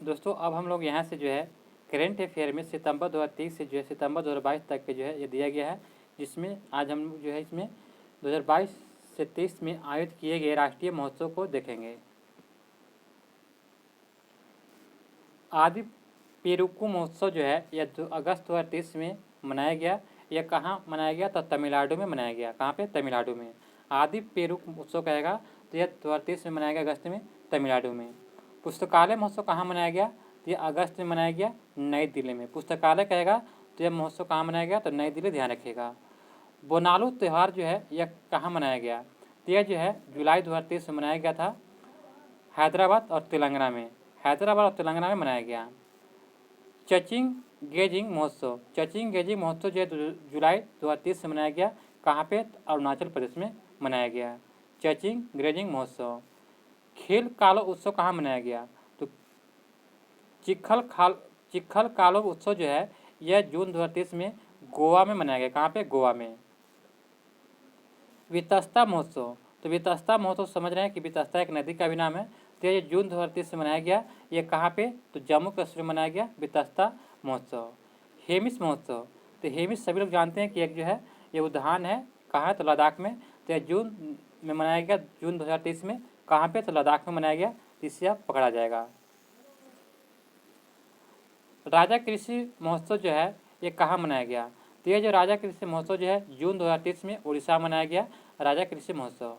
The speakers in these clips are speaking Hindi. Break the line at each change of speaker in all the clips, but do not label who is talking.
दोस्तों अब हम लोग यहाँ से जो है करेंट अफेयर में सितंबर 2023 से जो है सितंबर 2022 तक के जो है ये दिया गया है, जिसमें आज हम लोग जो है इसमें 2022 से 23 में आयोजित किए गए राष्ट्रीय महोत्सव को देखेंगे। आदि पेरुकू महोत्सव जो है यह अगस्त 2023 में मनाया गया। यह कहाँ मनाया गया? तो तमिलनाडु में मनाया गया। कहाँ पे? तमिलनाडु में। आदि पेरुक महोत्सव कहेगा तो यह 2023 में मनाया गया अगस्त में, तमिलनाडु में। पुस्तकालय महोत्सव कहाँ मनाया गया? तो यह अगस्त में मनाया गया, नई दिल्ली में। पुस्तकालय कहेगा तो यह महोत्सव कहाँ मनाया गया? तो नई दिल्ली, ध्यान रखिएगा। बोनालू त्यौहार जो है यह कहाँ मनाया गया? तो यह जो है जुलाई 2023 में मनाया गया था, हैदराबाद और तेलंगाना में। हैदराबाद और तेलंगाना में मनाया गया। चचिंग गेजिंग महोत्सव, चचिंग गेजिंग महोत्सव जो है जुलाई 2023 से मनाया गया। कहाँ पे? अरुणाचल प्रदेश में मनाया गया। चचिंग गेजिंग महोत्सव। खेल कालो उत्सव कहाँ मनाया गया? तो चिखल कालो उत्सव जो है यह जून 2023 में गोवा में मनाया गया। कहाँ पे? गोवा में। वितस्ता महोत्सव, तो वितस्ता महोत्सव समझ रहे हैं कि वितस्ता एक नदी का भी नाम है। तो ये जून 2023 से मनाया गया। ये कहाँ पे? तो जम्मू कश्मीर में मनाया गया वितस्ता महोत्सव। हेमिस महोत्सव, तो हेमिस सभी लोग जानते हैं कि एक जो है ये उद्यान है। कहाँ है? तो लद्दाख में। तो यह जून में मनाया गया, जून 2023 में। कहाँ पे? तो लद्दाख में मनाया गया। इससे आप पकड़ा जाएगा। राजा कृषि महोत्सव जो है ये कहाँ मनाया गया? तो ये जो राजा कृषि महोत्सव जो है जून 2023 में उड़ीसा में मनाया गया, राजा कृषि महोत्सव।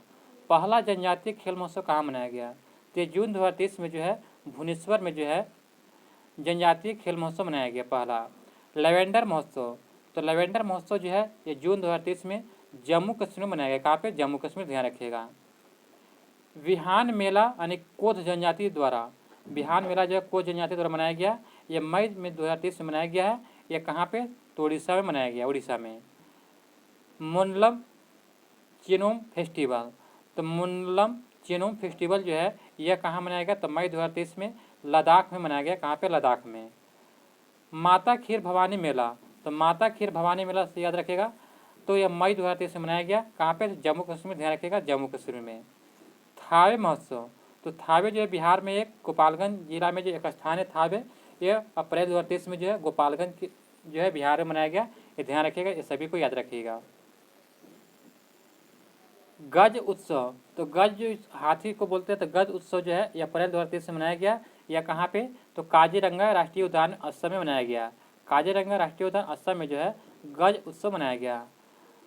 पहला जनजातीय खेल महोत्सव कहाँ मनाया गया? तो ये जून 2023 में जो है भुवनेश्वर में जो है जनजातीय खेल महोत्सव मनाया गया पहला। लेवेंडर महोत्सव, तो लेवेंडर महोत्सव जो है ये जून 2023 में जम्मू कश्मीर में मनाया गया। कहाँ पे? जम्मू कश्मीर, ध्यान रखिएगा। विहान मेला यानी कोध जनजाति द्वारा, विहान मेला जो है कोध जनजाति द्वारा मनाया गया। ये मई में 2023 में मनाया गया है। यह कहाँ पे? तो उड़ीसा में मनाया गया, उड़ीसा में। मुनलम चिनोम फेस्टिवल, तो मुनलम चिनोम फेस्टिवल जो है यह कहाँ मनाया गया? तो मई 2023 में लद्दाख में मनाया गया। कहाँ पे? लद्दाख में। माता खीर भवानी मेला, तो माता खीर भवानी मेला से याद रखेगा तो यह मई 2023 में मनाया गया। कहाँ पे? जम्मू कश्मीर, ध्यान रखिएगा, जम्मू कश्मीर में। थावे महोत्सव, तो थावे जो है बिहार में एक गोपालगंज जिला में जो एक स्थान है थावे, यह अप्रैल 2023 में जो है गोपालगंज की जो है बिहार में मनाया गया। ये ध्यान रखिएगा, ये सभी को याद रखिएगा। गज उत्सव, तो गज जो हाथी को बोलते हैं, तो गज उत्सव जो है यह अप्रैल 2023 में मनाया गया। यह कहाँ पे? तो काजीरंगा राष्ट्रीय उद्यान असम में मनाया गया। काजीरंगा राष्ट्रीय उद्यान असम में जो है गज उत्सव मनाया गया।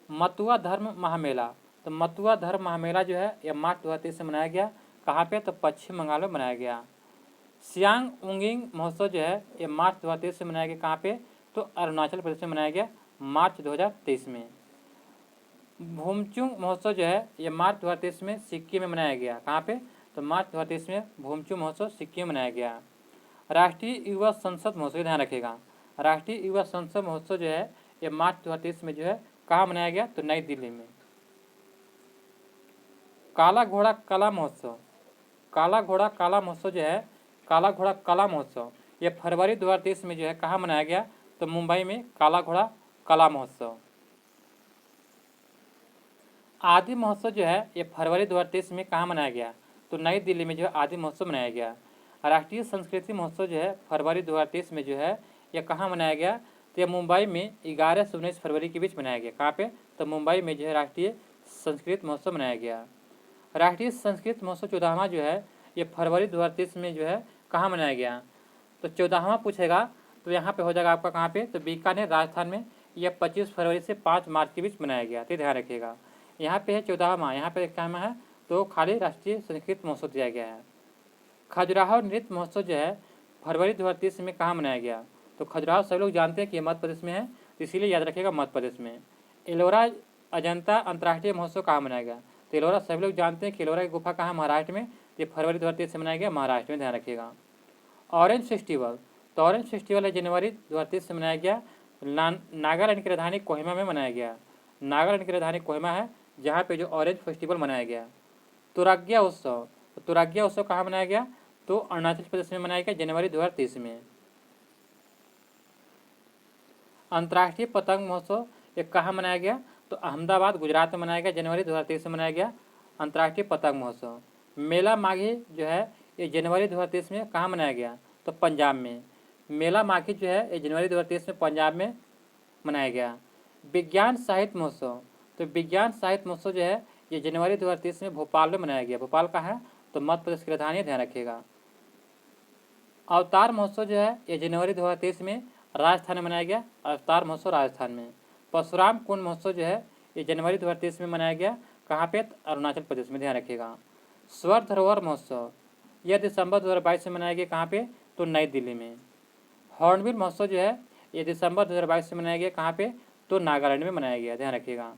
मतुआ धर्म महामेला, तो मतुआ धर्म महामेला जो है यह मार्च 2023 से मनाया गया। कहाँ पे? तो पश्चिम बंगाल में मनाया गया। सियांग उंगिंग महोत्सव जो है ये मार्च 2023 से मनाया गया। कहाँ पे? तो अरुणाचल प्रदेश में मनाया गया, मार्च 2023 में। भूमचुंग महोत्सव जो है ये मार्च 2023 में सिक्किम में मनाया गया। कहाँ पे? तो मार्च 2023 में भूमचुंग महोत्सव सिक्किम में मनाया गया। राष्ट्रीय युवा संसद महोत्सव, ध्यान रखिएगा, राष्ट्रीय युवा संसद महोत्सव जो है ये मार्च 2023 में जो है कहाँ मनाया गया? तो नई दिल्ली में। काला घोड़ा कला महोत्सव, काला घोड़ा कला महोत्सव जो है काला घोड़ा कला महोत्सव ये फरवरी 2023 में जो है कहाँ मनाया गया? तो मुंबई में काला घोड़ा कला महोत्सव। आदि महोत्सव जो है ये फरवरी 2023 में कहाँ मनाया गया? तो नई दिल्ली में जो है आदि महोत्सव मनाया गया। राष्ट्रीय संस्कृति महोत्सव जो है फरवरी 2023 में जो है यह कहाँ मनाया गया? तो यह मुंबई में 11 से 19 फरवरी के बीच मनाया गया। कहाँ पे? तो मुंबई में जो है राष्ट्रीय संस्कृत महोत्सव मनाया गया। राष्ट्रीय संस्कृत महोत्सव 14वां जो है ये फरवरी 2023 में जो है कहाँ मनाया गया? तो 14वां पूछेगा तो यहाँ पे हो जाएगा आपका कहाँ पे? तो बीकानेर राजस्थान में। यह 25 फरवरी से 5 मार्च के बीच मनाया गया, तो ध्यान रखिएगा। यहाँ पे है 14वां, यहाँ पे कहना है तो खाली राष्ट्रीय संस्कृत महोत्सव दिया गया है। खजुराहो नृत्य महोत्सव जो है फरवरी 2023 में कहाँ मनाया गया? तो खजुराहो सभी लोग जानते हैं कि मध्य प्रदेश में है, तो इसीलिए याद रखिएगा मध्य प्रदेश में। एलोरा अजंता अंतर्राष्ट्रीय महोत्सव कहाँ मनाया गया? तो एलोरा सभी लोग जानते हैं कि एलोरा की गुफा कहाँ? महाराष्ट्र में। ये फरवरी 2023 से मनाया गया, महाराष्ट्र में, ध्यान रखिएगा। ऑरेंज फेस्टिवल, तो ऑरेंज फेस्टिवल है जनवरी 2023 से मनाया गया। नागालैंड की राजधानी कोहिमा में मनाया गया। नागालैंड की राजधानी कोहिमा है जहाँ पे जो ऑरेंज फेस्टिवल मनाया गया। तुराग्या उत्सव, तो तुराग्या उत्सव कहाँ मनाया गया? तो अरुणाचल प्रदेश में मनाया गया जनवरी 2023 में। अंतर्राष्ट्रीय पतंग महोत्सव ये कहाँ मनाया गया? तो अहमदाबाद गुजरात में मनाया गया, जनवरी 2023 में मनाया गया अंतर्राष्ट्रीय पतंग महोत्सव। मेला माघी जो है ये जनवरी 2023 में कहाँ मनाया गया? तो पंजाब में। मेला माघी जो है ये जनवरी 2023 में पंजाब में मनाया गया। विज्ञान साहित्य महोत्सव, तो विज्ञान साहित्य महोत्सव जो है ये जनवरी 2023 में भोपाल में मनाया गया। भोपाल का है तो मध्य प्रदेश की राजधानी है, ध्यान रखिएगा। अवतार महोत्सव जो है ये जनवरी 2023 में राजस्थान में मनाया गया। अवतार महोत्सव राजस्थान में। परशुराम कुंड महोत्सव जो है ये जनवरी 2023 में मनाया गया। कहाँ पे? अरुणाचल प्रदेश में, ध्यान रखिएगा। स्वर धरोहर महोत्सव यह दिसंबर 2022 में मनाया गया। कहाँ पे? तो नई दिल्ली में। हॉर्नबिल महोत्सव जो है ये दिसंबर 2022 में मनाया गया। कहाँ पे? तो नागालैंड में मनाया गया, ध्यान रखिएगा।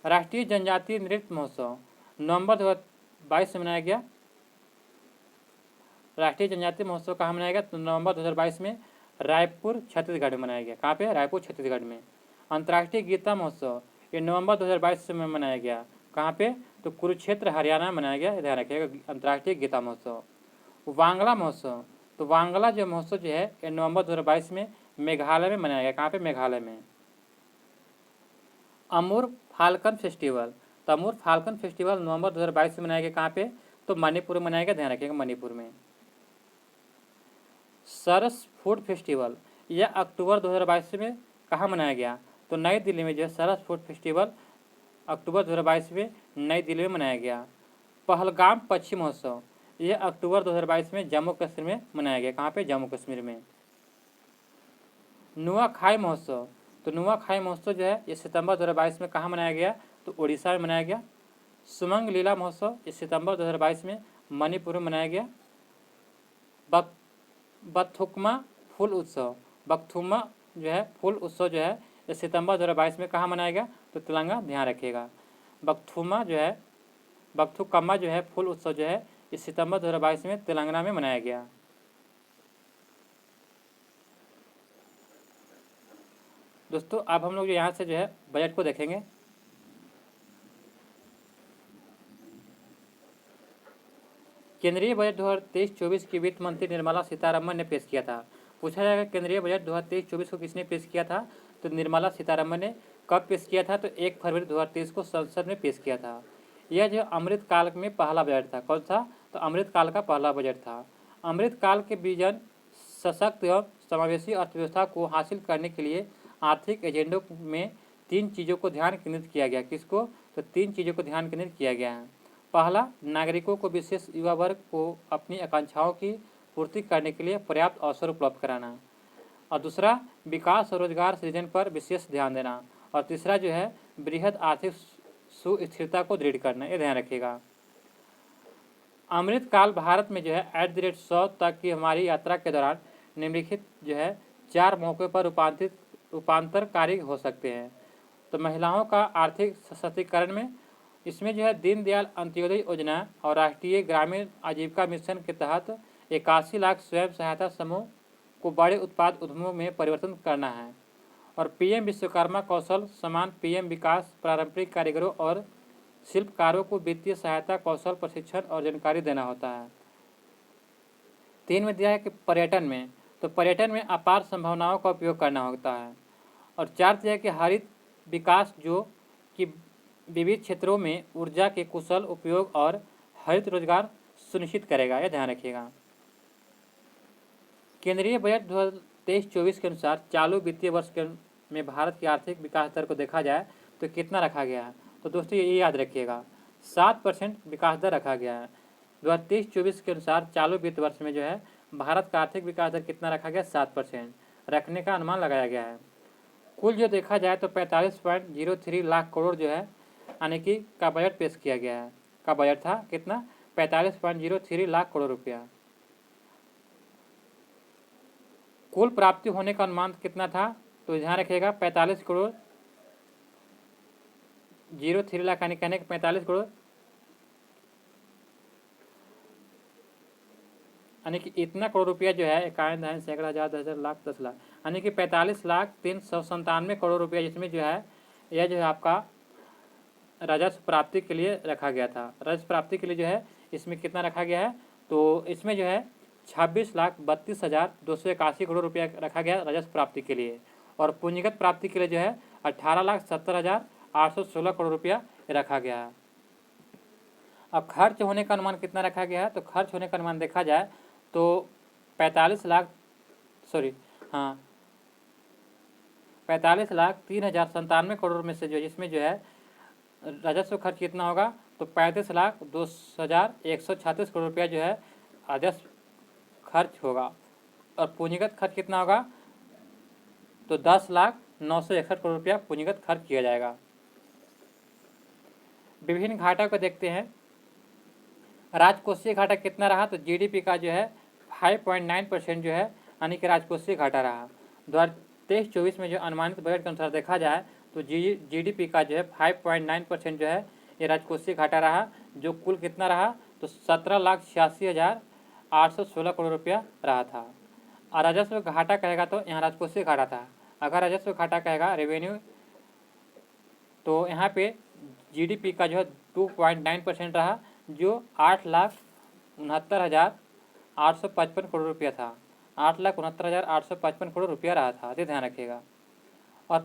राष्ट्रीय जनजातीय नृत्य महोत्सव नवंबर 2022 में मनाया गया। राष्ट्रीय जनजातीय महोत्सव कहाँ मनाया गया? तो नवंबर 2022 में रायपुर छत्तीसगढ़ में मनाया गया। कहाँ पे? रायपुर छत्तीसगढ़ में। अंतर्राष्ट्रीय गीता महोत्सव ये नवंबर 2022 में मनाया गया। कहाँ पे? तो कुरुक्षेत्र हरियाणा में मनाया गया, ध्यान रखिएगा। अंतर्राष्ट्रीय गीता महोत्सव। वांगला महोत्सव, तो वांगला जो महोत्सव जो है ये नवंबर 2022 में मेघालय में मनाया गया। कहाँ पे? मेघालय में। अमूर फाल्कन फेस्टिवल, तो अमूर फाल्कन फेस्टिवल नवंबर 2022 में मनाया गया। कहाँ पे? तो मणिपुर में मनाया गया, ध्यान रखिएगा, मणिपुर में। सरस फूड फेस्टिवल यह अक्टूबर 2022 में कहाँ मनाया गया? तो नई दिल्ली में जो है सरस फूड फेस्टिवल अक्टूबर 2022 में नई दिल्ली में मनाया गया। पहलगाम पक्षी महोत्सव यह अक्टूबर 2022 में जम्मू कश्मीर में मनाया गया। कहाँ पे? जम्मू कश्मीर में। नुआखाई महोत्सव, तो नुआखाई महोत्सव जो है ये सितंबर 2022 में कहाँ मनाया गया? तो उड़ीसा में मनाया गया। सुमंग लीला महोत्सव इस सितंबर 2022 में मणिपुर में मनाया गया। बथुकमा फूल उत्सव, बथुमा जो है फूल उत्सव जो है इस सितंबर 2022 में कहाँ मनाया गया? तो तेलंगाना, ध्यान रखिएगा। बथुकम्मा जो है फूल उत्सव जो है इस सितंबर 2022 में तेलंगाना में मनाया गया। दोस्तों अब हम लोग यहाँ से जो है बजट को देखेंगे। केंद्रीय बजट 2023-24 की वित्त मंत्री निर्मला सीतारमण ने पेश किया था। पूछा जाएगा केंद्रीय बजट 2023-24 को किसने पेश किया था? तो निर्मला सीतारमण ने। कब पेश किया था? तो 1 फरवरी 2023 को संसद में पेश किया था। यह जो अमृत काल में पहला बजट था। कौन था? तो अमृत काल का पहला बजट था। अमृत काल के विजन सशक्त एवं समावेशी अर्थव्यवस्था को हासिल करने के लिए आर्थिक एजेंडों में 3 चीज़ों को ध्यान केंद्रित किया गया। किसको? तो 3 चीज़ों को ध्यान केंद्रित किया गया है। पहला, नागरिकों को विशेष युवा वर्ग को अपनी आकांक्षाओं की पूर्ति करने के लिए पर्याप्त अवसर उपलब्ध कराना। और दूसरा, विकास और रोजगार सृजन पर विशेष ध्यान देना। और तीसरा जो है बृहद आर्थिक सुस्थिरता को दृढ़ करना। ये ध्यान रखिएगा। अमृत काल भारत में जो है @100 तक की हमारी यात्रा के दौरान निम्नलिखित जो है 4 मौक़ों पर रूपांतरकारी हो सकते हैं। तो महिलाओं का आर्थिक सशक्तिकरण में इसमें जो है दीनदयाल अंत्योदय योजना और राष्ट्रीय ग्रामीण आजीविका मिशन के तहत 81 लाख स्वयं सहायता समूह को बड़े उत्पाद उद्यमों में परिवर्तन करना है। और पीएम विश्वकर्मा कौशल सम्मान, पीएम विकास पारंपरिक कारीगरों और शिल्पकारों को वित्तीय सहायता, कौशल प्रशिक्षण और जानकारी देना होता है। 3 में दिया है कि पर्यटन में, तो पर्यटन में अपार संभावनाओं का उपयोग करना होता है। और 4 दिया है कि हरित विकास जो कि विविध क्षेत्रों में ऊर्जा के कुशल उपयोग और हरित रोजगार सुनिश्चित करेगा। यह ध्यान रखिएगा। केंद्रीय बजट 2023-24 के अनुसार चालू वित्तीय वर्ष में भारत की आर्थिक विकास दर को देखा जाए तो कितना रखा गया है? तो दोस्तों ये याद रखिएगा, 7% विकास दर रखा गया है। 2023-24 के अनुसार चालू वित्त वर्ष में जो है भारत का आर्थिक विकास दर कितना रखा गया? 7% रखने का अनुमान लगाया गया है। कुल जो देखा जाए तो 45.03 लाख करोड़ जो है यानी कि का बजट पेश किया गया है। का बजट था कितना? 45.03 लाख करोड़ रुपया। कुल प्राप्ति होने का अनुमान कितना था? तो ध्यान रखिएगा 45 करोड़ 03 लाख यानी कहने के 45 करोड़ यानी कि इतना करोड़ रुपया जो है 51 दहाई सैकड़ा हज़ार 10,000 लाख 10 लाख यानी कि 45,0397 करोड़ रुपया, जिसमें जो है यह जो है आपका राजस्व प्राप्ति के लिए रखा गया था। राजस्व प्राप्ति के लिए जो है इसमें कितना रखा गया है? तो इसमें जो है 26,32,281 करोड़ रुपया रखा गया राजस्व प्राप्ति के लिए। और पूंजीगत प्राप्ति के लिए जो है 18,70,816 करोड़ रुपया रखा गया है। अब खर्च होने का अनुमान कितना रखा गया है? तो खर्च होने का अनुमान देखा जाए तो 45,03,097 करोड़ में से जो इसमें जो है राजस्व खर्च कितना होगा, तो 35,02,136 करोड़ रुपया जो है राजस्व खर्च होगा। और पूंजीगत खर्च कितना होगा, तो 10,09,61 करोड़ रुपया पूंजीगत खर्च किया जाएगा। विभिन्न घाटा को देखते हैं। राजकोषीय घाटा कितना रहा, तो जीडीपी का जो है 5.9% जो है यानी कि राजकोषीय घाटा रहा। 2023-24 में जो अनुमानित बजट के अनुसार देखा जाए तो जीडीपी का जो है 5.9% जो है ये राजकोषीय घाटा रहा, जो कुल कितना रहा, तो 17,86,816 करोड़ रुपया रहा था। और राजस्व घाटा कहेगा तो यहाँ राजकोषीय घाटा था। अगर राजस्व घाटा कहेगा रेवेन्यू, तो यहाँ पे जीडीपी का जो है 2.9% रहा, जो 8,69,855 करोड़ रुपया था। 8,69,855 करोड़ रुपया रहा था, ये ध्यान रखिएगा। और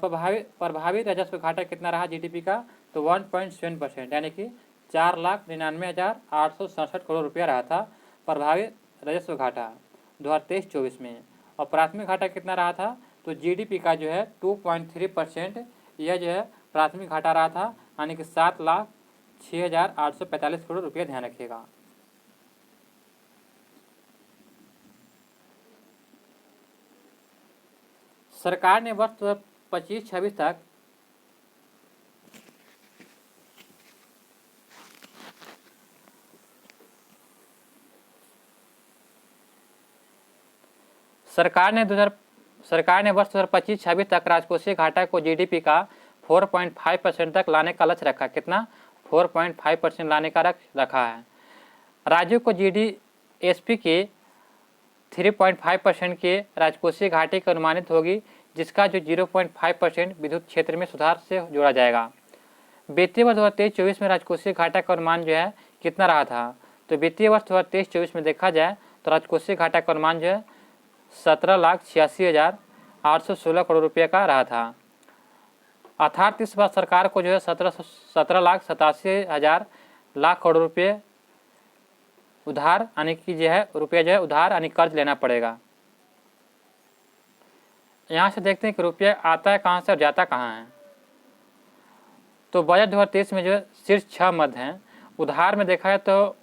प्रभावी राजस्व घाटा कितना रहा जीडीपी का, तो 1.7% यानी कि 4,99,867 करोड़ रुपया रहा था प्रभावी राजस्व घाटा 2023-24 में। और प्राथमिक घाटा कितना रहा था, तो जीडीपी का जो है 2.3% यह जो है प्राथमिक घाटा रहा था, यानी कि 7,06,845 करोड़ रुपया, ध्यान रखिएगा। सरकार ने वर्ष 2025-26 तक सरकार ने वर्ष 2025-26 तक राजकोषीय घाटा को जीडीपी का 4.5% तक लाने का लक्ष्य रखा। कितना, 4.5% लाने का रखा है। राज्यों को जीडीएसपी के 3.5% के राजकोषीय घाटे की अनुमानित होगी, जिसका जो 0.5% विद्युत क्षेत्र में सुधार से जोड़ा जाएगा। वित्तीय वर्ष 2023-24 में राजकोषीय घाटा का अनुमान जो है कितना रहा था, तो वित्तीय वर्ष 2023-24 में देखा जाए तो राजकोषीय घाटा का अनुमान जो है 17,86,816 करोड़ रुपये का रहा था। अर्थात इस बार सरकार को जो है 17,87,000 लाख करोड़ रुपये उधार यानी कि जो है रुपया जो है उधार यानी कर्ज लेना पड़ेगा। यहाँ से देखते हैं कि रुपया आता है कहाँ से और जाता कहाँ है। तो बजट 2023 में जो है शीर्ष 6 मद हैं। उधार में देखा है तो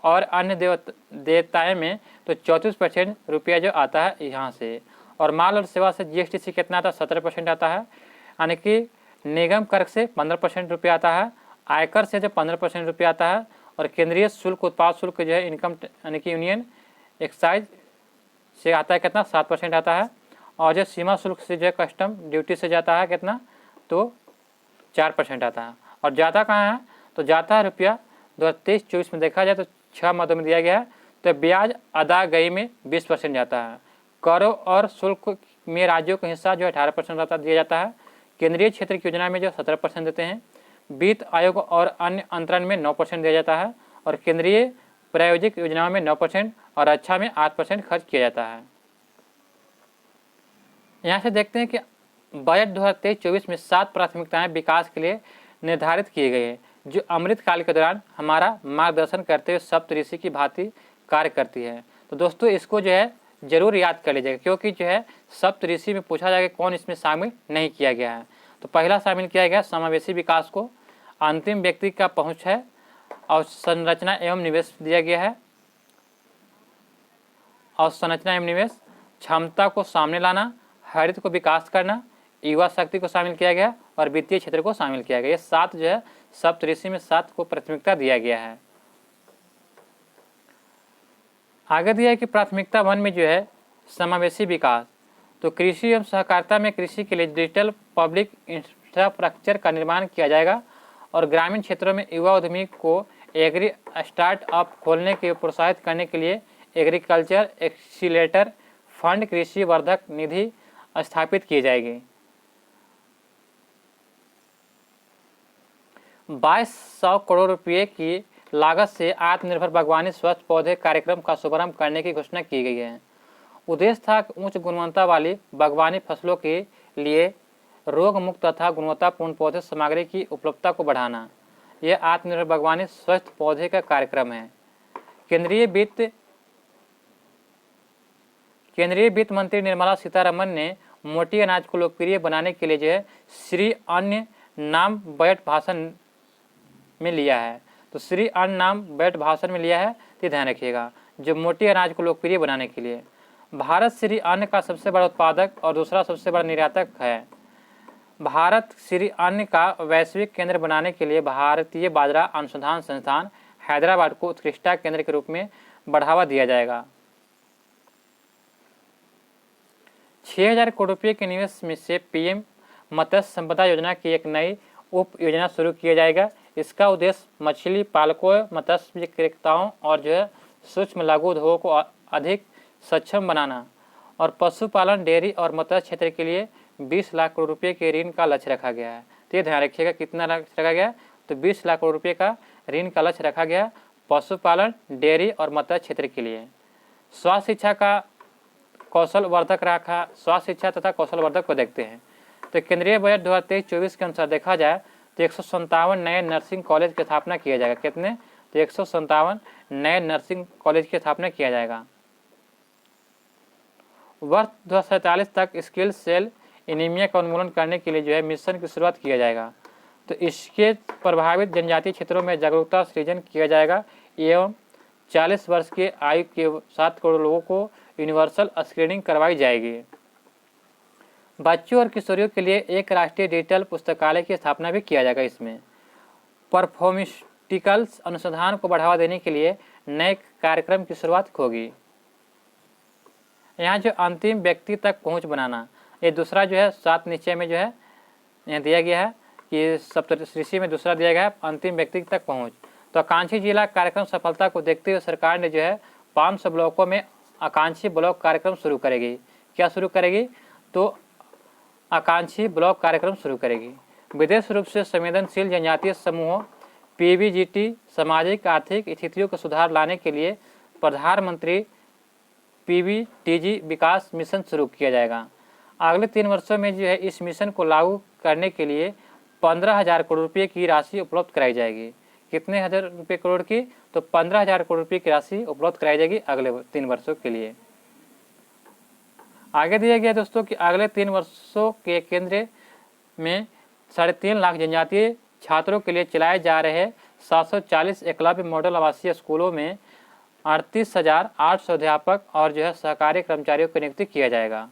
और अन्य देयताएँ में तो 34% रुपया जो आता है यहाँ से। और माल और सेवा से जीएसटी से कितना आता है, 17% आता है, यानी कि निगम कर से 15% रुपया आता है, आयकर से जो 15% रुपया आता है, और केंद्रीय शुल्क उत्पाद शुल्क जो है इनकम यानी कि यूनियन एक्साइज से आता है कितना, 7% आता है। और जो सीमा शुल्क से जो है कस्टम ड्यूटी से जाता है कितना, तो 4% आता है। और जाता कहाँ है, तो जाता है रुपया 2023-24 में देखा जाए तो 6 मदों में दिया गया है। तो ब्याज अदायगी में 20% जाता है। करों और शुल्क में राज्यों का हिस्सा जो है 18% दिया जाता है। केंद्रीय क्षेत्र की योजना में जो 17% देते हैं। वित्त आयोग और अन्य अंतरण में 9% दिया जाता है, और केंद्रीय प्रायोजिक योजनाओं में 9% और रक्षा में 8% खर्च किया जाता है। यहाँ से देखते हैं कि बजट 2023-24 में 7 प्राथमिकताएं विकास के लिए निर्धारित किए गए हैं, जो अमृत काल के दौरान हमारा मार्गदर्शन करते हुए सप्तऋषि की भांति कार्य करती है। तो दोस्तों इसको जो है जरूर याद कर लीजिएगा, क्योंकि जो है सप्तऋषि में पूछा जाएगा कौन इसमें शामिल नहीं किया गया है। तो पहला शामिल किया गया समावेशी विकास को, अंतिम व्यक्ति का पहुंच है, और संरचना एवं निवेश दिया गया है। और संरचना एवं निवेश, क्षमता को सामने लाना, हरित को विकास करना, युवा शक्ति को शामिल किया गया, और वित्तीय क्षेत्र को शामिल किया गया। ये 7 जो है सप्तऋषि में 7 को प्राथमिकता दिया गया है। आगे दिया है कि प्राथमिकता 1 में जो है समावेशी विकास, तो कृषि एवं सहकारिता में कृषि के लिए डिजिटल पब्लिक इंफ्रास्ट्रक्चर का निर्माण किया जाएगा, और ग्रामीण क्षेत्रों में युवा उद्यमी को एग्री स्टार्टअप खोलने के प्रोत्साहित करने के लिए एग्रीकल्चर एक्सीलेटर फंड कृषि वर्धक निधि स्थापित की जाएगी। 2200 करोड़ रुपये की लागत से आत्मनिर्भर बागवानी स्वच्छ पौधे कार्यक्रम का शुभारंभ करने की घोषणा की गई है। उद्देश्य था उच्च गुणवत्ता वाली बागवानी फसलों के लिए रोग मुक्त तथा गुणवत्तापूर्ण पौधे सामग्री की उपलब्धता को बढ़ाना। यह आत्मनिर्भर बागवानी स्वस्थ पौधे का कार्यक्रम है। केंद्रीय वित्त केंद्रीय वित्त मंत्री निर्मला सीतारमन ने मोटी अनाज को लोकप्रिय बनाने के लिए जो है श्री अन्न नाम बजट भाषण में लिया है। तो श्री अन्न नाम बजट भाषण में लिया है, तो ध्यान रखिएगा, जो मोटी अनाज को लोकप्रिय बनाने के लिए। भारत श्री अन्न का सबसे बड़ा उत्पादक और दूसरा सबसे बड़ा निर्यातक है। भारत श्री अन्न का वैश्विक केंद्र बनाने के लिए भारतीय बाजरा अनुसंधान संस्थान हैदराबाद को उत्कृष्टता केंद्र के रूप में बढ़ावा दिया जाएगा। 6,000 करोड़ रुपये के निवेश में से पीएम मत्स्य संपदा योजना की एक नई उप योजना शुरू किया जाएगा। इसका उद्देश्य मछली पालकों, मत्स्य विक्रेताओं और जो है सूक्ष्म लघु उद्योगों को अधिक सक्षम बनाना और पशुपालन, डेयरी और मत्स्य क्षेत्र के लिए 20 लाख करोड़ रुपये के ऋण का लक्ष्य रखा गया है। तो ये ध्यान रखिएगा, कितना लक्ष्य रखा गया है, तो 20 लाख करोड़ रुपये का ऋण का लक्ष्य रखा गया पशुपालन, डेयरी और मत्स्य क्षेत्र के लिए। स्वास्थ्य शिक्षा का कौशल वर्धक रखा। स्वास्थ्य शिक्षा तथा कौशल वर्धक को देखते हैं, तो केंद्रीय बजट 2023-24 के अनुसार देखा जाए तो 157 नए नर्सिंग कॉलेज की स्थापना किया जाएगा। कितने, तो 157 नए नर्सिंग कॉलेज की स्थापना किया जाएगा। वर्ष 2047 तक स्किल सेल एनीमिया का उन्मूलन करने के लिए जो है मिशन की शुरुआत किया जाएगा। तो इसके प्रभावित जनजातीय क्षेत्रों में जागरूकता सृजन किया जाएगा एवं 40 वर्ष के आयु के 7 करोड़ लोगों को यूनिवर्सल स्क्रीनिंग करवाई जाएगी। बच्चों और किशोरियों के लिए एक राष्ट्रीय डिजिटल पुस्तकालय की स्थापना भी किया जाएगा। इसमें परफॉर्मेस्टिकल्स अनुसंधान को बढ़ावा देने के लिए नए कार्यक्रम की शुरुआत होगी। यहाँ जो अंतिम व्यक्ति तक पहुँच बनाना, ये दूसरा जो है 7 निश्चय में जो है यहाँ दिया गया है कि सप्तऋषि में दूसरा दिया गया है अंतिम व्यक्ति तक पहुँच। तो आकांक्षी जिला कार्यक्रम सफलता को देखते हुए सरकार ने जो है 500 ब्लॉकों में आकांक्षी ब्लॉक कार्यक्रम शुरू करेगी। क्या शुरू करेगी, तो आकांक्षी ब्लॉक कार्यक्रम शुरू करेगी। विशेष रूप से संवेदनशील जनजातीय समूहों पीबीजीटी सामाजिक आर्थिक स्थितियों को सुधार लाने के लिए प्रधानमंत्री पीबीटीजी विकास मिशन शुरू किया जाएगा। अगले 3 वर्षों में जो है इस मिशन को लागू करने के लिए 15,000 करोड़ रुपये की राशि उपलब्ध कराई जाएगी। कितने हज़ार रुपये करोड़ की, तो 15,000 करोड़ रुपये की राशि उपलब्ध कराई जाएगी अगले 3 वर्षों के लिए। आगे दिया गया दोस्तों कि अगले 3 वर्षों के केंद्र में 3.5 लाख जनजातीय छात्रों के लिए चलाए जा रहे 740 एकलव्य मॉडल आवासीय स्कूलों में 38,800 अध्यापक और जो है सहकारी कर्मचारियों की नियुक्ति किया जाएगा।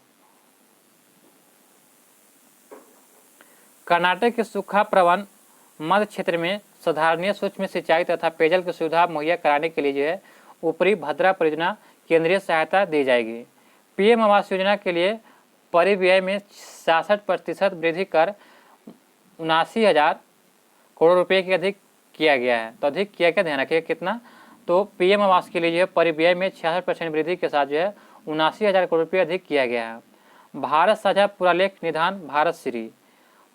कर्नाटक के सूखा प्रबंधन मध्य क्षेत्र में साधारणीय सूक्ष्म सिंचाई तथा पेयजल की सुविधा मुहैया कराने के लिए जो है ऊपरी भद्रा परियोजना केंद्रीय सहायता दी जाएगी। पीएम आवास योजना के लिए परिव्यय में 66% वृद्धि कर 79,000 करोड़ रुपये के अधिक किया गया है। तो अधिक किया क्या, ध्यान रखिएगा कितना, तो पीएम आवास के लिए जो है परिव्यय में 66% वृद्धि के साथ जो है 79,000 करोड़ रुपये अधिक किया गया है। भारत साझा पुरालेख निधान भारत श्री,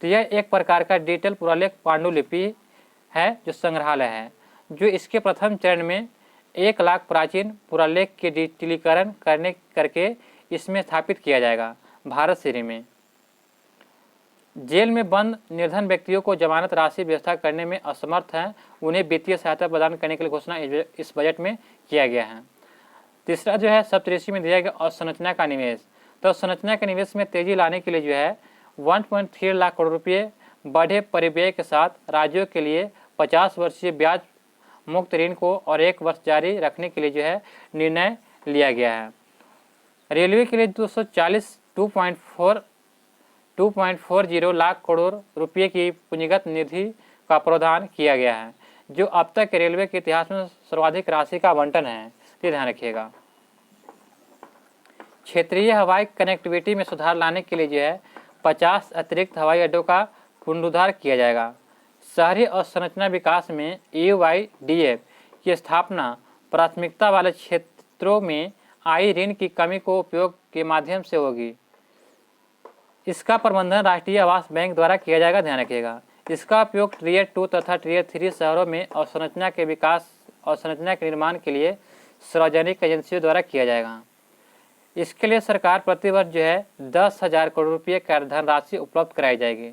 तो यह एक प्रकार का डिजिटल पुरालेख पांडुलिपि है जो संग्रहालय है, जो इसके प्रथम चरण में 1 लाख प्राचीन पुरालेख के डिजिटलीकरण करके इसमें स्थापित किया जाएगा। भारत श्री में जेल में बंद निर्धन व्यक्तियों को जमानत राशि व्यवस्था करने में असमर्थ हैं, उन्हें वित्तीय सहायता प्रदान करने के लिए घोषणा इस बजट में किया गया है। तीसरा जो है सप्तऋषि में दिया गया अवसंरचना का निवेश। तो संरचना के निवेश में तेजी लाने के लिए जो है 1.3 लाख करोड़ रुपये बढ़े परिव्यय के साथ राज्यों के लिए 50 वर्षीय ब्याज मुक्त ऋण को और 1 वर्ष जारी रखने के लिए जो है निर्णय लिया गया है। रेलवे के लिए 240 लाख करोड़ रुपये की पूंजीगत निधि का प्रावधान किया गया है, जो अब तक रेलवे के इतिहास में सर्वाधिक राशि का आवंटन है। ये ध्यान रखिएगा। क्षेत्रीय हवाई कनेक्टिविटी में सुधार लाने के लिए जो है 50 अतिरिक्त हवाई अड्डों का पुनरुद्धार किया जाएगा। शहरी अवसंरचना विकास में EYDF की स्थापना प्राथमिकता वाले क्षेत्रों में आई ऋण की कमी को उपयोग के माध्यम से होगी। इसका प्रबंधन राष्ट्रीय आवास बैंक द्वारा किया जाएगा। ध्यान रखिएगा। इसका उपयोग टियर 2 तथा टियर 3 शहरों में अवसंरचना के विकास अवसंरचना के निर्माण के लिए सार्वजनिक एजेंसियों द्वारा किया जाएगा। इसके लिए सरकार प्रतिवर्ष जो है 10,000 करोड़ रुपये का धनराशि उपलब्ध कराई जाएगी।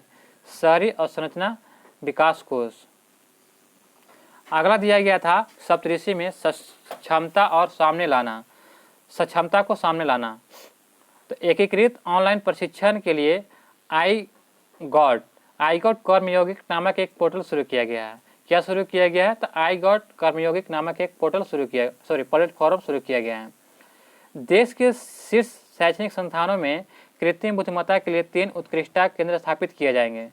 शहरी अवसंरचना विकास कोष। अगला दिया गया था सप्तऋषि में क्षमता और सामने लाना। सक्षमता को सामने लाना। तो एकीकृत ऑनलाइन प्रशिक्षण के लिए आई गॉट कर्मयोगिक नामक एक पोर्टल शुरू किया गया है। क्या शुरू किया गया है? तो आई गॉट कर्मयोगिक नामक एक प्लेटफॉर्म शुरू किया गया है। देश के शीर्ष शैक्षणिक संस्थानों में कृत्रिम बुद्धिमत्ता के लिए 3 उत्कृष्टता केंद्र स्थापित किए जाएंगे।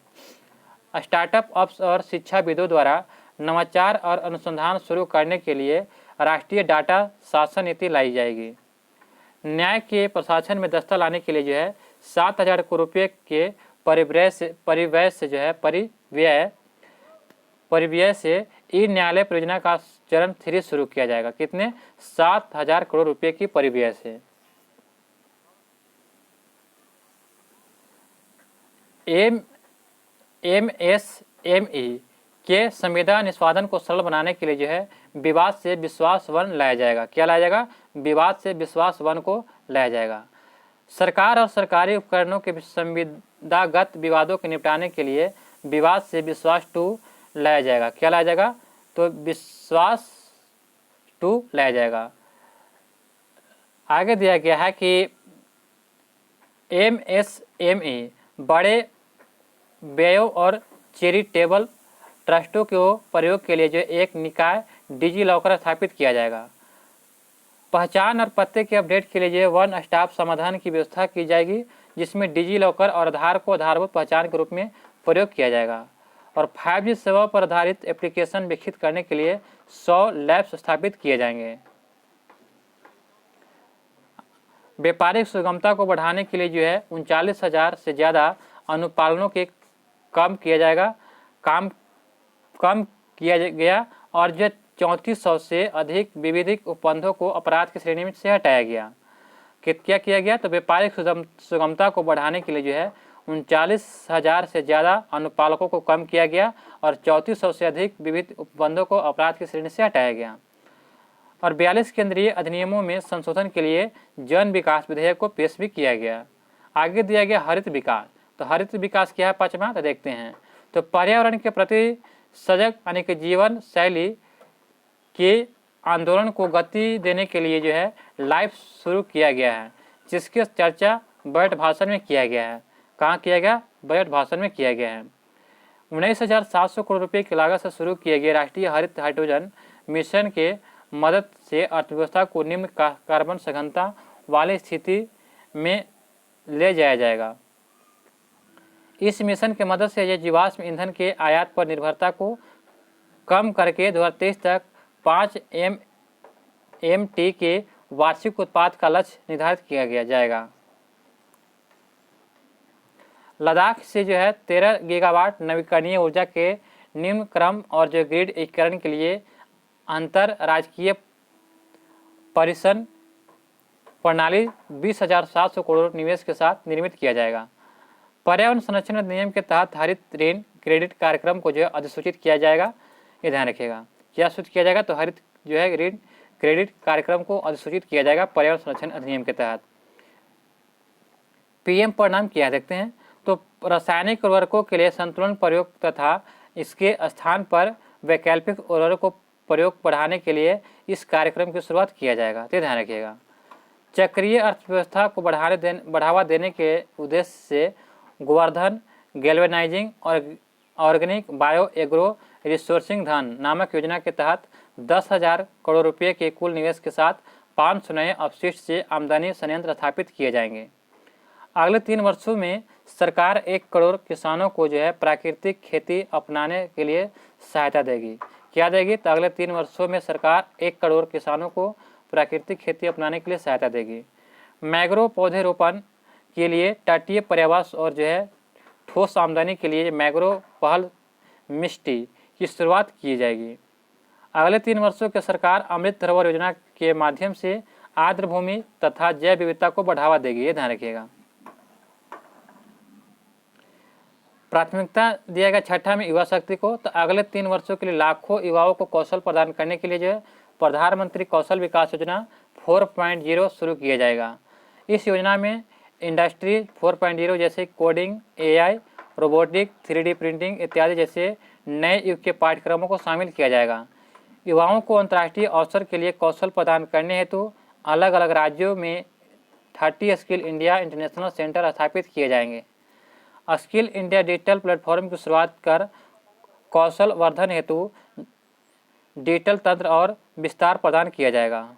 स्टार्टअप अप्स और शिक्षाविदों द्वारा नवाचार और अनुसंधान शुरू करने के लिए राष्ट्रीय डाटा शासन नीति लाई जाएगी। न्याय के प्रशासन में दस्ता लाने के लिए जो है 7,000 करोड़ रुपये के परिव्यय से ई न्यायालय परियोजना का चरण 3 शुरू किया जाएगा। कितने? 7,000 करोड़ रुपये की परिव्यय से। MSME के संविदा निष्पादन को सरल बनाने के लिए जो है विवाद से विश्वास वन लाया जाएगा। क्या लाया जाएगा? विवाद से विश्वास वन को लाया जाएगा। सरकार और सरकारी उपकरणों के संविदागत विवादों के निपटाने के लिए विवाद से विश्वास 2 लाया जाएगा। क्या लाया जाएगा? तो विश्वास 2 लाया जाएगा। आगे दिया गया है कि MSME बड़े व्ययों और चैरिटेबल ट्रस्टों के प्रयोग के लिए जो एक निकाय डिजी लॉकर स्थापित किया जाएगा। पहचान और पते के अपडेट के लिए जो वन स्टॉप समाधान की व्यवस्था की जाएगी, जिसमें डिजी लॉकर और आधार को आधारभूत पहचान के रूप में प्रयोग किया जाएगा। और 5G सेवा पर आधारित एप्लीकेशन विकसित करने के लिए 100 लैब्स स्थापित किए जाएंगे। व्यापारिक सुगमता को बढ़ाने के लिए जो है 39,000 से ज़्यादा अनुपालनों के कम किया गया और जो 3400 से अधिक विविधिक उपबंधों को अपराध की श्रेणी में से हटाया गया। क्या किया गया? तो व्यापारिक सुगमता को बढ़ाने के लिए जो है 39,000 से ज़्यादा अनुपालकों को कम किया गया और 3400 से अधिक विविध उपबंधों को अपराध की श्रेणी से हटाया गया। और 42 केंद्रीय अधिनियमों में संशोधन के लिए जन विकास विधेयक को पेश भी किया गया। आगे दिया गया हरित विकास। तो हरित विकास क्या है? 5वां। तो देखते हैं। तो पर्यावरण के प्रति सजग यानी कि जीवन शैली के आंदोलन को गति देने के लिए जो है लाइफ शुरू किया गया है, जिसकी चर्चा बजट भाषण में किया गया है। कहाँ किया गया? बजट भाषण में किया गया है। 19,700 करोड़ रुपये की लागत से शुरू किए गए राष्ट्रीय हरित हाइड्रोजन मिशन के मदद से अर्थव्यवस्था को निम्न कार्बन सघनता वाली स्थिति में ले जाया जाएगा। इस मिशन के मदद से यह जीवाश्म ईंधन के आयात पर निर्भरता को कम करके 2023 तक 5 MMT के वार्षिक उत्पाद का लक्ष्य निर्धारित किया जाएगा। लद्दाख से जो है 13 गीगावाट नवीकरणीय ऊर्जा के निम्न क्रम और जो ग्रिड एकीकरण के लिए अंतर राजकीय परिसन प्रणाली 20,700 करोड़ निवेश के साथ निर्मित किया जाएगा। पर्यावरण संरक्षण अधिनियम के तहत हरित ऋण क्रेडिट कार्यक्रम को जो है अधिसूचित किया जाएगा। ये ध्यान रखिएगा। क्या सूचित किया जाएगा? तो हरित जो है ऋण क्रेडिट कार्यक्रम को अधिसूचित किया जाएगा पर्यावरण संरक्षण अधिनियम के तहत। PM परिणाम क्या है? देखते हैं। तो रासायनिक उर्वरकों के लिए संतुलन प्रयोग तथा इसके स्थान पर वैकल्पिक उर्वरकों प्रयोग बढ़ाने के लिए इस कार्यक्रम की शुरुआत किया जाएगा। तो ध्यान रखिएगा। चक्रीय अर्थव्यवस्था को बढ़ावा देने के उद्देश्य से गोवर्धन गैल्वेनाइजिंग और ऑर्गेनिक बायो एग्रो रिसोर्सिंग धन नामक योजना के तहत 10,000 करोड़ रुपये के कुल निवेश के साथ 500 नए अपशिष्ट से आमदनी संयंत्र स्थापित किए जाएंगे। अगले 3 वर्षों में सरकार 1 करोड़ किसानों को जो है प्राकृतिक खेती अपनाने के लिए सहायता देगी। क्या देगी? तो अगले 3 वर्षों में सरकार 1 करोड़ किसानों को प्राकृतिक खेती अपनाने के लिए सहायता देगी। मैंग्रोव पौधरोपण के लिए तटीय पर्यावास और जो है ठोस आमदनी के लिए मैंग्रोव पहल मिस्टी की शुरुआत की जाएगी। अगले 3 वर्षों के सरकार अमृत धरोहर योजना के माध्यम से आर्द्र भूमि तथा जैव विविधता को बढ़ावा देगी। ये ध्यान रखिएगा। प्राथमिकता दिया गया 6ठा में युवा शक्ति को। तो अगले 3 वर्षों के लिए लाखों युवाओं को कौशल प्रदान करने के लिए जो है प्रधानमंत्री कौशल विकास योजना 4.0 शुरू किया जाएगा। इस योजना में इंडस्ट्री 4.0 जैसे coding, AI, robotic, 3D printing इत्यादि जैसे नए युग के पाठ्यक्रमों को शामिल किया जाएगा। युवाओं को अंतर्राष्ट्रीय अवसर के लिए कौशल प्रदान करने हेतु अलग अलग राज्यों में 30 स्किल इंडिया इंटरनेशनल सेंटर स्थापित किए जाएंगे। स्किल इंडिया डिजिटल प्लेटफॉर्म की शुरुआत कर कौशल वर्धन हेतु डिजिटल तंत्र और विस्तार प्रदान किया जाएगा,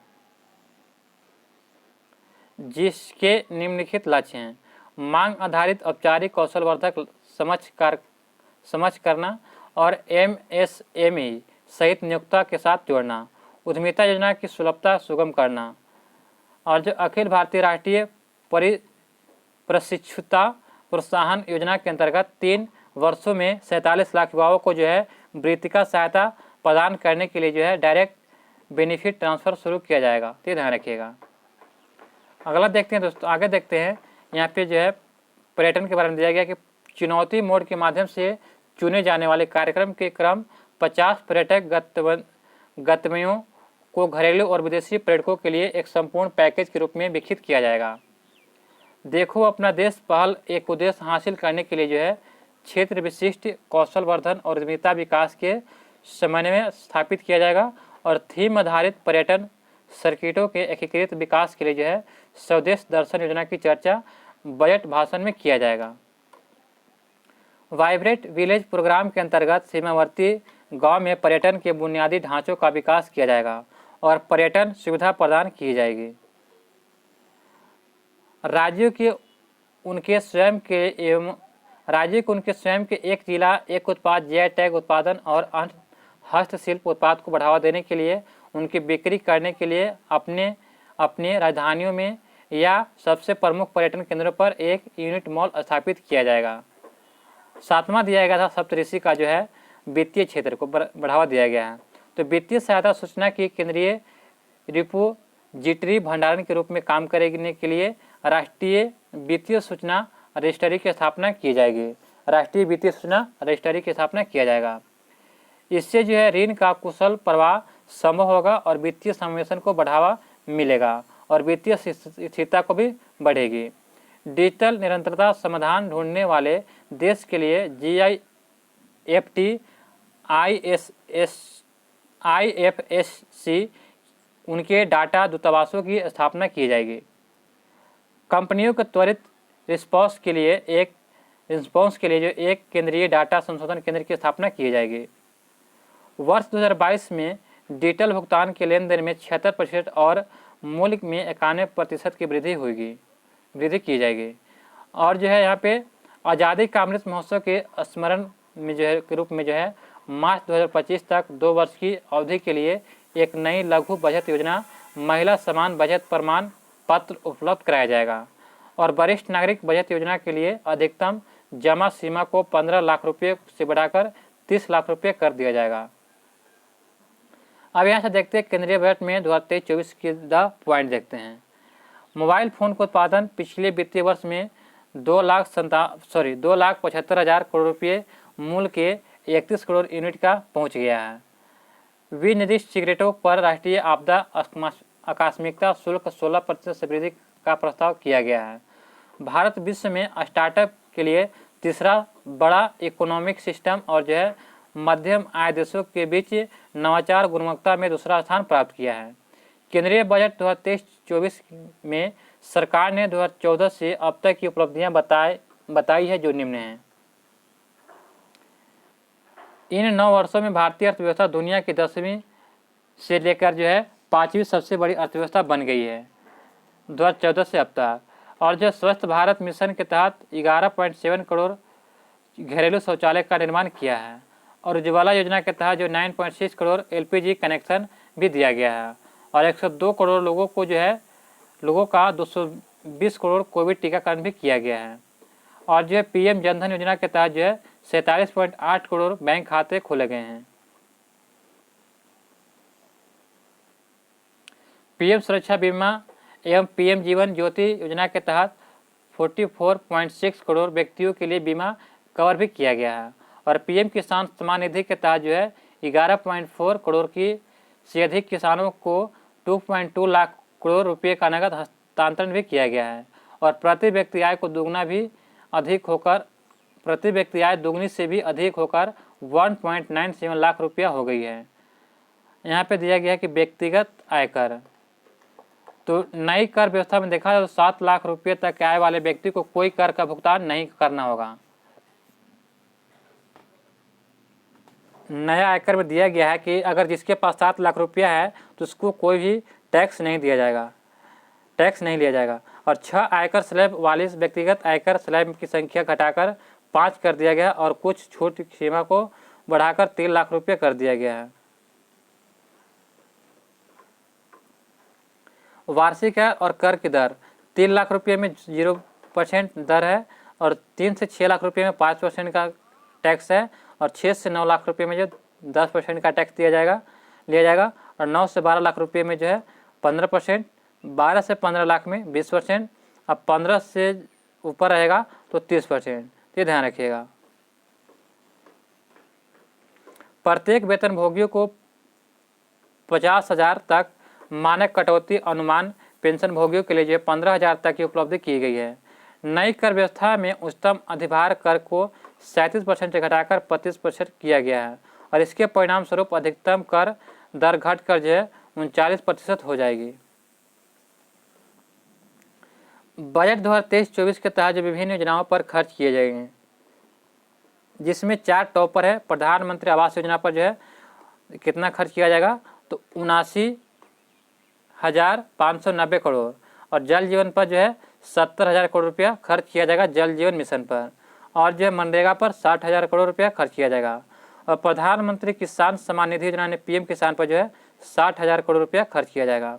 जिसके निम्नलिखित लक्ष्य हैं। मांग आधारित औपचारिक कौशलवर्धक समझ करना और MSME सहित नियोक्ता के साथ जोड़ना, उद्यमिता योजना की सुलभता सुगम करना, और जो अखिल भारतीय राष्ट्रीय प्रशिक्षुता प्रोत्साहन योजना के अंतर्गत 3 वर्षों में 47 लाख युवाओं को जो है वृत्तिका सहायता प्रदान करने के लिए जो है डायरेक्ट बेनिफिट ट्रांसफ़र शुरू किया जाएगा, तो ध्यान रखिएगा। अगला देखते हैं दोस्तों, आगे देखते हैं। यहाँ पे जो है पर्यटन के बारे में दिया गया कि चुनौती मोड के माध्यम से चुने जाने वाले कार्यक्रम के क्रम 50 पर्यटक गंतव्यों को घरेलू और विदेशी पर्यटकों के लिए एक संपूर्ण पैकेज के रूप में विकसित किया जाएगा। देखो अपना देश पहल एक उद्देश्य हासिल करने के लिए जो है क्षेत्र विशिष्ट कौशल वर्धन और उद्यमिता विकास के समन्वय में स्थापित किया जाएगा और थीम आधारित पर्यटन सर्किटों के एकीकृत विकास के लिए जो है स्वदेश दर्शन योजना की चर्चा बजट भाषण में किया जाएगा। वाइब्रेंट विलेज प्रोग्राम के अंतर्गत सीमावर्ती गांव में पर्यटन के बुनियादी ढांचों का विकास किया जाएगा और पर्यटन सुविधा प्रदान की जाएगी। राज्यों के उनके स्वयं के एक जिला एक उत्पाद जीआई टैग उत्पादन और हस्तशिल्प उत्पाद को बढ़ावा देने के लिए उनकी बिक्री करने के लिए अपने राजधानियों में या सबसे प्रमुख पर्यटन केंद्रों पर एक यूनिट मॉल स्थापित किया जाएगा। 7वां दिया गया था सप्तऋषि का जो है वित्तीय क्षेत्र को बढ़ावा दिया गया है। तो वित्तीय सहायता सूचना की केंद्रीय रिपोजिटरी भंडारण के रूप में काम करने के लिए राष्ट्रीय वित्तीय सूचना रजिस्ट्री की स्थापना की जाएगी। राष्ट्रीय वित्तीय सूचना रजिस्ट्री की स्थापना किया जाएगा। इससे जो है ऋण का कुशल प्रवाह संभव होगा और वित्तीय समावेशन को बढ़ावा मिलेगा और वित्तीय स्थिरता को भी बढ़ेगी। डिजिटल निरंतरता समाधान ढूंढने वाले देश के लिए GIFT IFSC उनके डाटा दूतावासों की स्थापना की जाएगी। कंपनियों के त्वरित रिस्पॉन्स के लिए जो एक केंद्रीय डाटा संशोधन केंद्र की स्थापना की जाएगी। वर्ष 2022 में डिजिटल भुगतान के लेन देन में 76% और मूल्य में 91% की वृद्धि की जाएगी। और जो है यहाँ पे आज़ादी का अमृत महोत्सव के स्मरण में जो है के रूप में जो है मार्च 2025 तक 2 वर्ष की अवधि के लिए एक नई लघु बचत योजना महिला समान बचत प्रमाण पत्र उपलब्ध कराया जाएगा और वरिष्ठ नागरिक बचत योजना के लिए अधिकतम जमा सीमा को 15 लाख रुपये से बढ़ाकर 30 लाख रुपये कर दिया जाएगा। अब यहाँ से देखते हैं केंद्रीय बजट में 2023-24 की पॉइंट देखते हैं। मोबाइल फ़ोन का उत्पादन पिछले वित्तीय वर्ष में 2,75,000 करोड़ रुपये मूल्य के 31 करोड़ यूनिट का पहुँच गया है। विनिर्दिष्ट सिगरेटों पर राष्ट्रीय आपदा आकस्मिकता शुल्क 16% से वृद्धि का प्रस्ताव किया गया है। भारत विश्व में स्टार्टअप के लिए तीसरा बड़ा इकोनॉमिक सिस्टम और जो है मध्यम आय देशों के बीच नवाचार गुणवत्ता में दूसरा स्थान प्राप्त किया है। केंद्रीय बजट 2023-24 में सरकार ने 2014 से अब तक की उपलब्धियां बताई है जो निम्न हैं। इन 9 वर्षों में भारतीय अर्थव्यवस्था दुनिया की 10वीं से लेकर जो है 5वीं सबसे बड़ी अर्थव्यवस्था बन गई है 2014 से अब तक। और जो स्वच्छ भारत मिशन के तहत 11.7 करोड़ घरेलू शौचालय का निर्माण किया है और उज्ज्वला योजना के तहत जो 9.6 करोड़ LPG कनेक्शन भी दिया गया है और 102 करोड़ लोगों का 220 करोड़ कोविड टीकाकरण भी किया गया है। और जो है PM जनधन योजना के तहत जो है 47.8 करोड़ बैंक खाते खोले गए हैं। PM सुरक्षा बीमा एवं PM जीवन ज्योति योजना के तहत 44.6 करोड़ व्यक्तियों के लिए बीमा कवर भी किया गया है और PM किसान सम्मान निधि के तहत जो है 11.4 करोड़ की से अधिक किसानों को 2.2 लाख करोड़ रुपये का नगद हस्तांतरण भी किया गया है और प्रति व्यक्ति आय दोगुनी से भी अधिक होकर 1.97 लाख रुपया हो गई है। यहाँ पे दिया गया है कि व्यक्तिगत आयकर तो नई कर व्यवस्था में देखा जाए तो 7 लाख रुपये तक की आय वाले व्यक्ति को कोई कर का भुगतान नहीं करना होगा। नया आयकर में दिया गया है कि अगर जिसके पास 7 लाख रुपया है तो उसको कोई भी टैक्स नहीं दिया जाएगा, टैक्स नहीं लिया जाएगा। और 6 आयकर स्लैब वाले व्यक्तिगत आयकर स्लैब की संख्या घटाकर 5 कर दिया गया और कुछ छूट की सीमा को बढ़ाकर 3 लाख रुपये कर दिया गया है। वार्षिक आय और कर की दर 3 लाख रुपये में 0% दर है और 3 से 6 लाख रुपये में 5% का टैक्स है और 6 से 9 लाख रुपये में जो 10% का टैक्स लिया जाएगा और 9 से 12 लाख रुपये में जो है 15%, 12 से 15 लाख में 20%, अब 15 से ऊपर रहेगा तो 30%। ये ध्यान रखिएगा। प्रत्येक वेतनभोगियों को 50,000 तक मानक कटौती अनुमान पेंशन भोगियों के लिए जो 15,000 तक की उपलब्धि की गई है। नई कर व्यवस्था में उच्चतम अधिभार कर को 37% से घटाकर 25% किया गया है और इसके परिणाम स्वरूप अधिकतम कर दर घटकर जो है 39% हो जाएगी। बजट 2023-24 के तहत जो विभिन्न योजनाओं पर खर्च किए जाएंगे, जिसमें 4 टॉपर है। प्रधानमंत्री आवास योजना पर जो है कितना खर्च किया जाएगा तो 79,590 करोड़ और जल जीवन पर जो है 70,000 करोड़ रुपया खर्च किया जाएगा जल जीवन मिशन पर, और जो है मनरेगा पर 60,000 करोड़ रुपया खर्च किया जाएगा और प्रधानमंत्री किसान सम्मान निधि योजना ने पीएम किसान पर जो है 60,000 करोड़ रुपया खर्च किया जाएगा।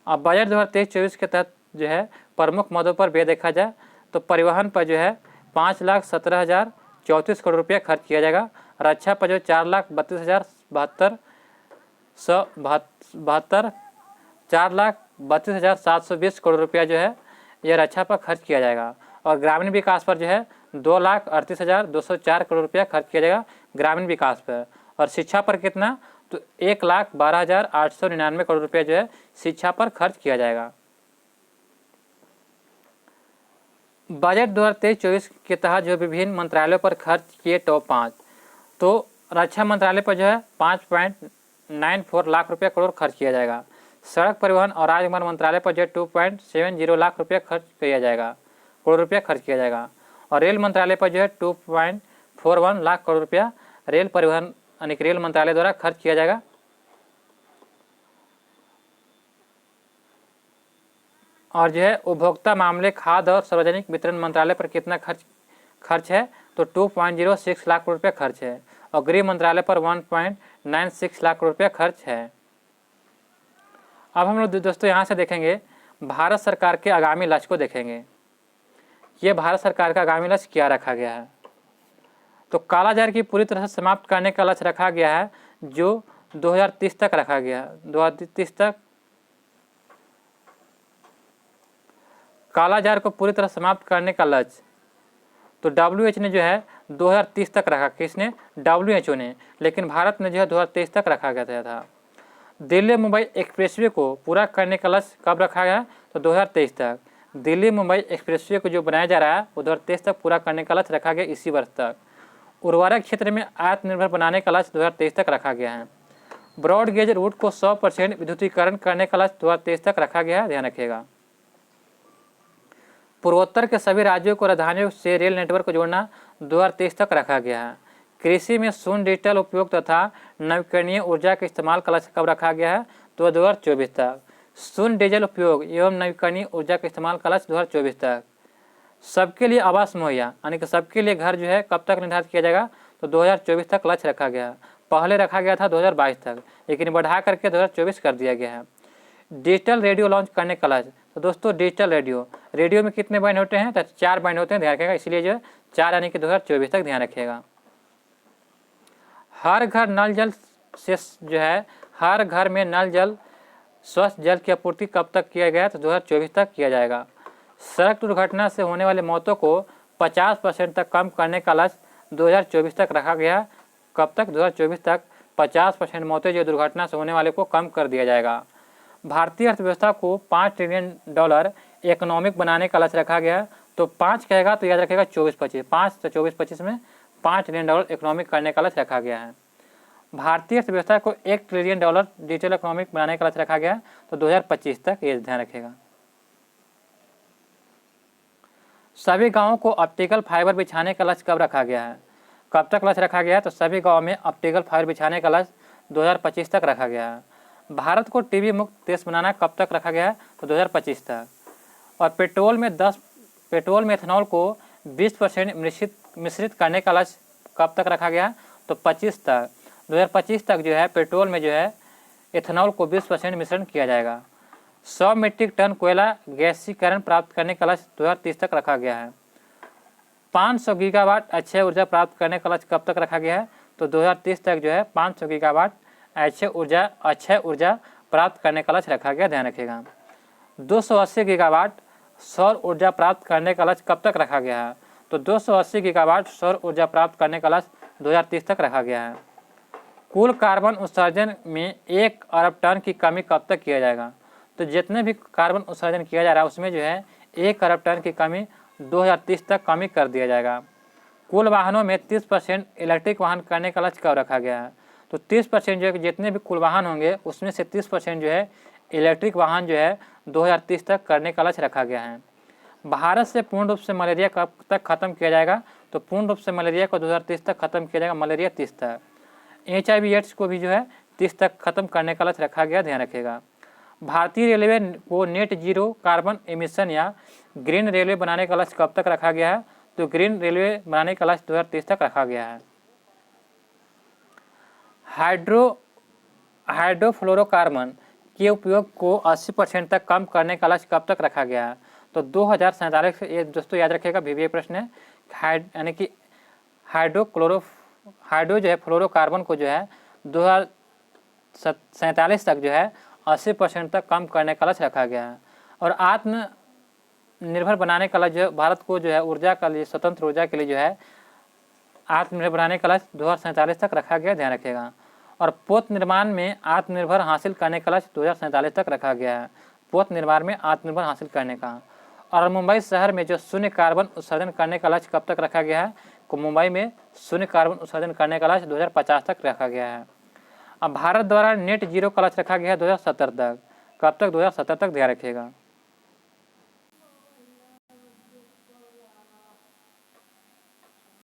अब बजट 2023-24 के तहत जो है प्रमुख मदों पर वे देखा जाए तो परिवहन पर जो है 5,17,034 करोड़ रुपया खर्च किया जाएगा। रक्षा पर जो 4,32,720 करोड़ रुपया जो है यह रक्षा पर खर्च किया जाएगा और ग्रामीण विकास पर जो है 2,38,204 करोड़ रुपया खर्च किया जाएगा ग्रामीण विकास पर। और शिक्षा पर कितना तो 1,12,899 करोड़ रुपया जो है शिक्षा पर खर्च किया जाएगा। बजट 2023-24 के तहत जो विभिन्न मंत्रालयों पर खर्च किए टॉप 5, तो रक्षा मंत्रालय पर जो है 5.94 लाख रुपया करोड़ खर्च किया जाएगा। सड़क परिवहन और राजमार्ग मंत्रालय पर जो 2.70 लाख रुपया खर्च किया जाएगा, करोड़ रुपया खर्च किया जाएगा और रेल मंत्रालय पर जो है 2.41 लाख करोड़ रुपया रेल परिवहन यानी रेल मंत्रालय द्वारा खर्च किया जाएगा। और जो है उपभोक्ता मामले, खाद्य और सार्वजनिक वितरण मंत्रालय पर कितना खर्च है तो 2.06 लाख करोड़ रुपया खर्च है और गृह मंत्रालय पर 1.96 लाख करोड़ रुपया खर्च है। अब हम लोग दोस्तों यहाँ से देखेंगे भारत सरकार के आगामी लक्ष्य को देखेंगे। ये भारत सरकार का आगामी लक्ष्य क्या रखा गया है तो कालाजार की पूरी तरह से समाप्त करने का लक्ष्य रखा गया है जो 2030 तक रखा गया है। 2030 तक कालाजार को पूरी तरह समाप्त करने का लक्ष्य तो WHO ने जो है 2030 तक रखा। किसने? WHO ने, लेकिन भारत ने जो है 2023 तक रखा गया था। दिल्ली मुंबई एक्सप्रेसवे को पूरा करने का लक्ष्य कब रखा गया तो 2023 तक। दिल्ली मुंबई एक्सप्रेसवे को जो बनाया जा रहा है वो 2023 तक पूरा करने का लक्ष्य रखा गया इसी वर्ष तक। उर्वरक क्षेत्र में आत्मनिर्भर बनाने का लक्ष्य 2023 तक रखा गया है। ब्रॉड गेज रूट को 100% विद्युतीकरण करने का लक्ष्य 2023 तक रखा गया है, ध्यान रखिएगा। पूर्वोत्तर के सभी राज्यों को राजधानियों से रेल नेटवर्क को जोड़ना 2023 तक रखा गया है। कृषि में शून्य डिजिटल उपयोग तथा नवीकरणीय ऊर्जा के इस्तेमाल का लक्ष्य कब रखा गया है तो 2024 तक। शून्य डिजिटल उपयोग एवं नवीकरणीय ऊर्जा के इस्तेमाल का लक्ष्य 2024 तक। सबके लिए आवास मुहैया यानी कि सबके लिए घर जो है कब तक निर्धारित किया जाएगा तो 2024 तक लक्ष्य रखा गया है। पहले रखा गया था 2022 तक, लेकिन बढ़ा करके 2024 कर दिया गया है। डिजिटल रेडियो लॉन्च करने का लक्ष्य तो दोस्तों डिजिटल रेडियो में कितने बैंड होते हैं तो 4 बैंड होते हैं, ध्यान रखिएगा। इसलिए जो है 4 यानी कि 2024 तक ध्यान रखिएगा। हर घर नल जल से जो है हर घर में नल जल स्वच्छ जल की आपूर्ति कब तक किया गया तो 2024 तक किया जाएगा। सड़क दुर्घटना से होने वाली मौतों को 50% तक कम करने का लक्ष्य 2024 तक रखा गया। कब तक? 2024 तक 50% मौतें जो दुर्घटना से होने वाले को कम कर दिया जाएगा। भारतीय अर्थव्यवस्था को $5 ट्रिलियन इकोनॉमिक बनाने का लक्ष्य रखा गया। तो 5 कहेगा तो याद रखेगा 24-25, 5 से 24-25 में $5 ट्रिलियन इकोनॉमिक करने का लक्ष्य रखा गया है। भारतीय अर्थव्यवस्था को $1 ट्रिलियन डिजिटल इकोनॉमिक बनाने का लक्ष्य रखा गया है, तो 2025 तक, ये ध्यान रखेगा। सभी गांवों को ऑप्टिकल फाइबर बिछाने का लक्ष्य कब रखा गया है? कब तक लक्ष्य रखा गया है? तो सभी गांवों में ऑप्टिकल फाइबर बिछाने का लक्ष्य 2025 तक रखा गया है। भारत को टीबी मुक्त देश बनाना कब तक रखा गया है? तो 2025 तक। और पेट्रोल में एथेनॉल को 20% मिश्रित करने का लक्ष्य कब तक रखा गया है? तो 25 तक। 2025 तक जो है पेट्रोल में जो है एथेनॉल को 20% मिश्रण किया जाएगा। 100 मीट्रिक टन कोयला गैसीकरण प्राप्त करने का लक्ष्य 2030 तक रखा गया है। 500 गीगावाट अक्षय ऊर्जा प्राप्त करने का लक्ष्य कब तक रखा गया है? तो 2030 तक जो है 500 गीगावाट अक्षय ऊर्जा प्राप्त करने का लक्ष्य रखा गया, ध्यान रखिएगा। 280 गीगावाट सौर ऊर्जा प्राप्त करने का लक्ष्य कब तक रखा गया है? तो 280 गीगावाट सौर ऊर्जा प्राप्त करने का लक्ष्य 2030 तक रखा गया है। कुल कार्बन उत्सर्जन में 1 अरब टन की कमी कब तक किया जाएगा? तो जितने भी कार्बन उत्सर्जन किया जा रहा है उसमें जो है 1 अरब टन की कमी 2030 तक कमी कर दिया जाएगा। कुल वाहनों में 30% इलेक्ट्रिक वाहन करने का लक्ष्य कब रखा गया है? तो 30% जो है जितने भी कुल वाहन होंगे उसमें से 30% जो है इलेक्ट्रिक वाहन जो है 2030 तक करने का लक्ष्य रखा गया है। भारत से पूर्ण रूप से मलेरिया कब तक खत्म किया जाएगा? तो पूर्ण रूप से मलेरिया को 2030 तक खत्म किया जाएगा, मलेरिया 30 तक। HIV एड्स को भी जो है 30 तक खत्म करने का लक्ष्य रखा गया, ध्यान रखेगा। भारतीय रेलवे को नेट जीरो कार्बन एमिशन या ग्रीन रेलवे बनाने का लक्ष्य कब तक रखा गया है? तो ग्रीन रेलवे बनाने का लक्ष्य 2030 तक रखा गया है। हाइड्रोफ्लोरोकार्बन के उपयोग को 80% तक कम करने का लक्ष्य कब तक रखा गया है? तो 2047। ये दोस्तों याद रखिएगा, VBA प्रश्न है। यानी कि हाइड्रो जो है फ्लोरोकार्बन को जो है 2047 तक जो है 80% तक कम करने का लक्ष्य रखा गया है। और आत्मनिर्भर बनाने का लक्ष्य भारत को जो है ऊर्जा का लिए, स्वतंत्र ऊर्जा के लिए जो है आत्मनिर्भर बनाने का लक्ष्य 2047 तक रखा गया, ध्यान रखेगा। और पोत निर्माण में आत्मनिर्भर हासिल करने का लक्ष्य 2047 तक रखा गया है, पोत निर्माण में आत्मनिर्भर हासिल करने का। और मुंबई शहर में जो शून्य कार्बन उत्सर्जन करने का लक्ष्य कब तक रखा गया है? तो मुंबई में शून्य कार्बन उत्सर्जन करने का लक्ष्य 2050 तक रखा गया है। अब भारत द्वारा नेट जीरो का लक्ष्य रखा गया है 2070 तक। कब तक? 2070 तक, ध्यान रखिएगा।